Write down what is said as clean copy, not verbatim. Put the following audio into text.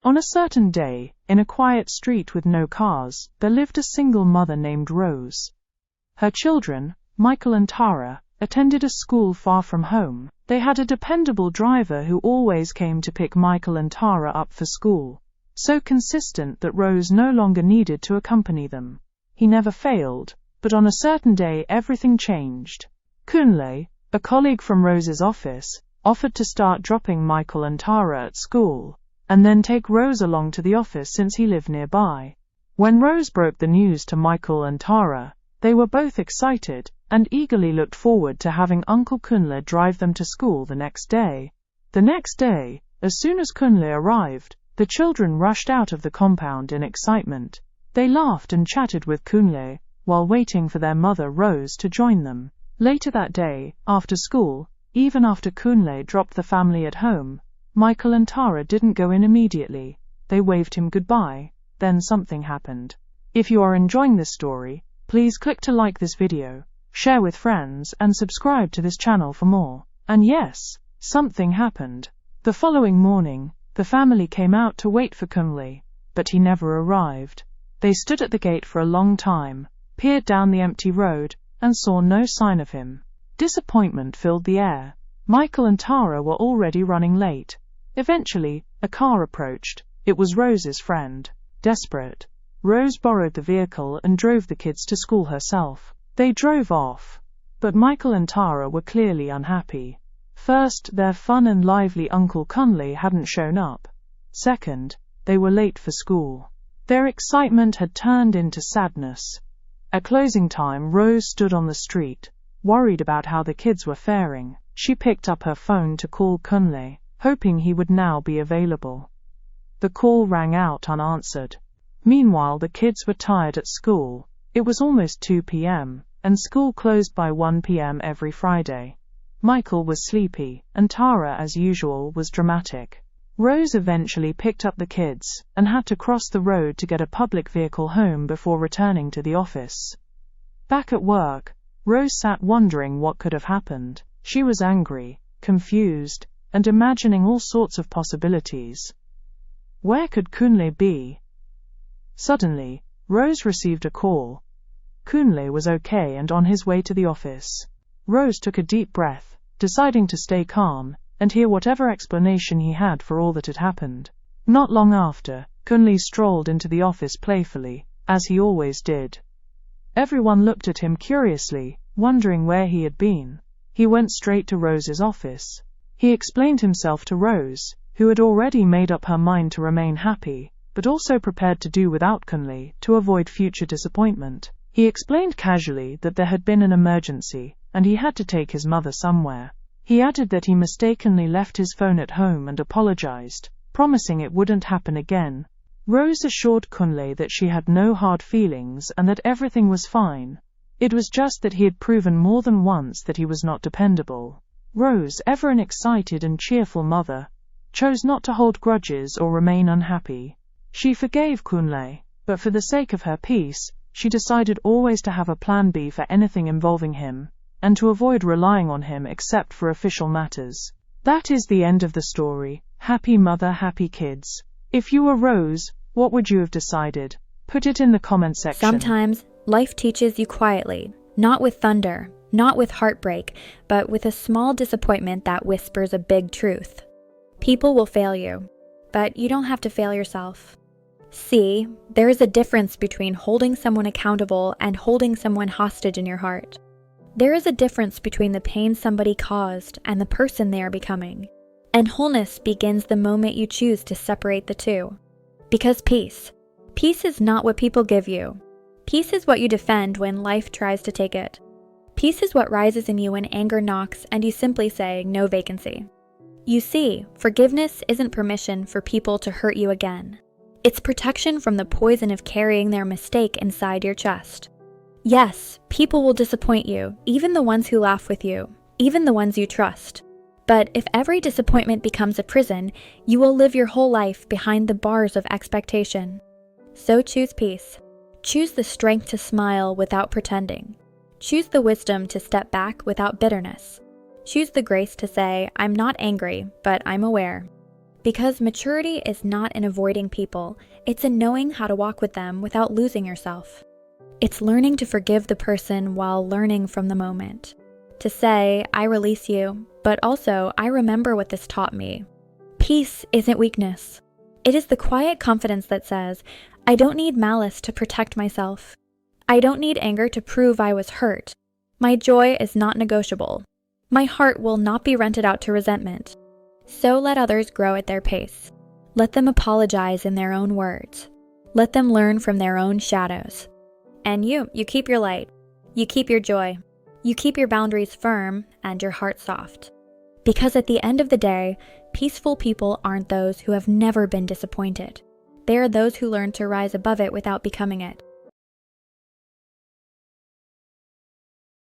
On a certain day, in a quiet street with no cars, there lived a single mother named Rose. Her children, Michael and Tara, attended a school far from home. They had a dependable driver who always came to pick Michael and Tara up for school, so consistent that Rose no longer needed to accompany them. He never failed, but on a certain day everything changed. Kunle, a colleague from Rose's office, offered to start dropping Michael and Tara at school, and then take Rose along to the office since he lived nearby. When Rose broke the news to Michael and Tara, they were both excited and eagerly looked forward to having Uncle Kunle drive them to school the next day. The next day, as soon as Kunle arrived, the children rushed out of the compound in excitement. They laughed and chatted with Kunle while waiting for their mother Rose to join them. Later that day, after school, even after Kunle dropped the family at home, Michael and Tara didn't go in immediately. They waved him goodbye. Then something happened. If you are enjoying this story, please click to like this video, share with friends, and subscribe to this channel for more. And yes, something happened. The following morning, the family came out to wait for Kunle, but he never arrived. They stood at the gate for a long time, peered down the empty road, and saw no sign of him. Disappointment filled the air. Michael and Tara were already running late. Eventually, a car approached. It was Rose's friend. Desperate, Rose borrowed the vehicle and drove the kids to school herself. They drove off, but Michael and Tara were clearly unhappy. First, their fun and lively Uncle Kunle hadn't shown up. Second, they were late for school. Their excitement had turned into sadness. At closing time, Rose stood on the street, worried about how the kids were faring. She picked up her phone to call Kunle, hoping he would now be available. The call rang out unanswered. Meanwhile, the kids were tired at school. It was almost 2 p.m., and school closed by 1 p.m. every Friday. Michael was sleepy, and Tara, as usual, was dramatic. Rose eventually picked up the kids, and had to cross the road to get a public vehicle home before returning to the office. Back at work, Rose sat wondering what could have happened. She was angry, confused, and imagining all sorts of possibilities. Where could Kunle be? Suddenly, Rose received a call. Kunle was okay and on his way to the office. Rose took a deep breath, deciding to stay calm and hear whatever explanation he had for all that had happened. Not long after, Kunle strolled into the office playfully, as he always did. Everyone looked at him curiously, wondering where he had been. He went straight to Rose's office. He explained himself to Rose, who had already made up her mind to remain happy, but also prepared to do without Kunle to avoid future disappointment. He explained casually that there had been an emergency, and he had to take his mother somewhere. He added that he mistakenly left his phone at home and apologized, promising it wouldn't happen again. Rose assured Kunle that she had no hard feelings and that everything was fine. It was just that he had proven more than once that he was not dependable. Rose, ever an excited and cheerful mother, chose not to hold grudges or remain unhappy. She forgave Kunle, but for the sake of her peace, she decided always to have a plan B for anything involving him, and to avoid relying on him except for official matters. That is the end of the story. Happy mother, happy kids. If you were Rose, what would you have decided? Put it in the comment section. Sometimes, life teaches you quietly, not with thunder, not with heartbreak, but with a small disappointment that whispers a big truth. People will fail you, but you don't have to fail yourself. See, there is a difference between holding someone accountable and holding someone hostage in your heart. There is a difference between the pain somebody caused and the person they are becoming. And wholeness begins the moment you choose to separate the two. Because peace is not what people give you. Peace is what you defend when life tries to take it. Peace is what rises in you when anger knocks and you simply say, no vacancy. You see, forgiveness isn't permission for people to hurt you again. It's protection from the poison of carrying their mistake inside your chest. Yes, people will disappoint you, even the ones who laugh with you, even the ones you trust. But if every disappointment becomes a prison, you will live your whole life behind the bars of expectation. So choose peace. Choose the strength to smile without pretending. Choose the wisdom to step back without bitterness. Choose the grace to say, I'm not angry, but I'm aware. Because maturity is not in avoiding people, it's in knowing how to walk with them without losing yourself. It's learning to forgive the person while learning from the moment. To say, I release you, but also, I remember what this taught me. Peace isn't weakness. It is the quiet confidence that says, I don't need malice to protect myself. I don't need anger to prove I was hurt. My joy is not negotiable. My heart will not be rented out to resentment. So let others grow at their pace. Let them apologize in their own words. Let them learn from their own shadows. And you keep your light. You keep your joy. You keep your boundaries firm and your heart soft. Because at the end of the day, peaceful people aren't those who have never been disappointed. They are those who learn to rise above it without becoming it.